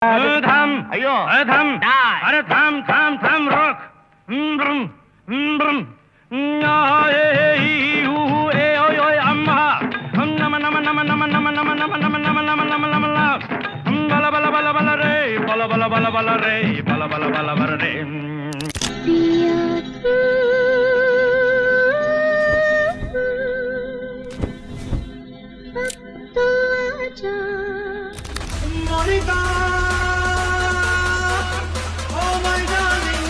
থাম আইয়ো থাম দাই। আরে থাম থাম থাম রক ব্রুম ব্রুম এ ওই ওই আম্মা নম নম নম নম নম নম নম নম নম নম নম নম বলা বলা বলা বলা রে বলা বলা বলা বলা রে বলা বলা বলা বলা রে Monica, oh my darling.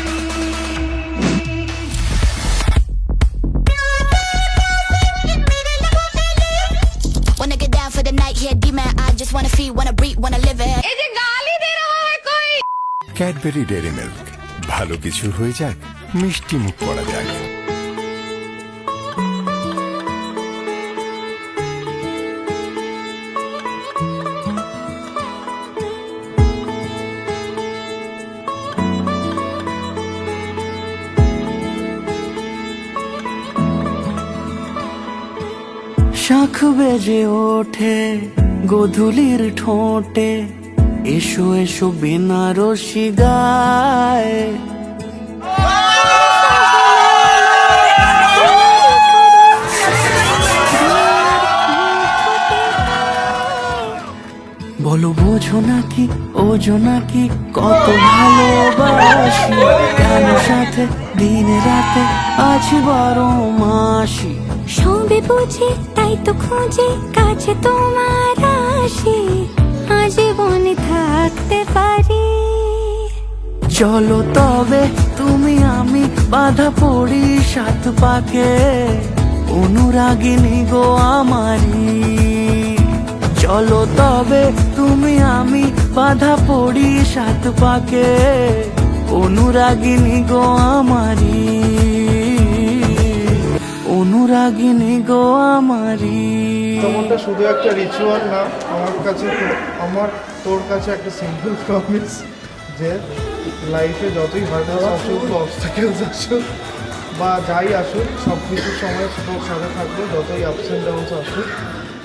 Wanna get down for the night, here demand. I just wanna feel, wanna breathe, wanna live it. Cadbury dairy milk, ভালো কিছু হয়ে যাক, মিষ্টি মুখ করা যাক। শাখ বেজে ওঠে গোধূলির ঠোঁটে, এসো এসো বেনারসি গায়। বলো বোঝো নাকি ওজো নাকি কত ভালোবাসি, কেন সাথে দিনে রাতে আছি 12 মাসি। সবে বুঝি তাই তো খুঁজে কাছে তোমার আসি, আজীবনে থাকতে পারি। চলো তবে তুমি আমি বাধা পড়ি 7 পাকে, অনুরাগিনী গো আমারি। চলো তবে তুমি আমি বাধা পড়ি 7 পাকে, অনুরাগিনী গো আমারি, অনুরাগিনী গো আমারি। তেমনটা শুধু একটা রিচুয়াল না, আমার কাছে আমার তোর কাছে একটা সিম্পল প্রমিস যে লাইফে যতই হার্ডেস আসুক, অবস্টাকেলস আসুক বা যাই আসুক, সব কিছুর সময় তোর সাথে থাকবে, যতই আপস অ্যান্ড ডাউনস আসুক,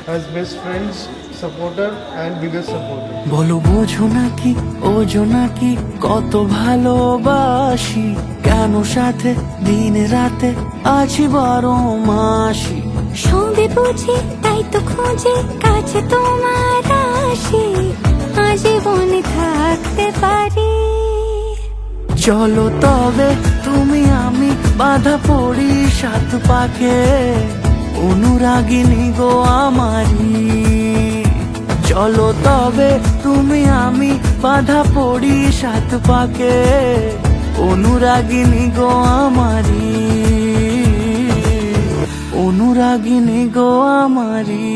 as best friends, supporter and biggest supporter. বলো বোঝো নাকি ওজো নাকি কত ভালোবাসি, কেন সাথে দিনে রাতে আছি 12 মাসি। সবে বুঝি তাই তো খুঁজে কাছে তোমার আসি, আজীবনে থাকতে পারি। চলো তবে তুমি আমি বাধা পড়ি 7 পাকে, অনুরাগিনী গো আমারি। চলো তবে তুমি আমি বাধা পড়ি 7 পাকে, অনুরাগিনী গো আমারি, অনুরাগিনী গো আমারি।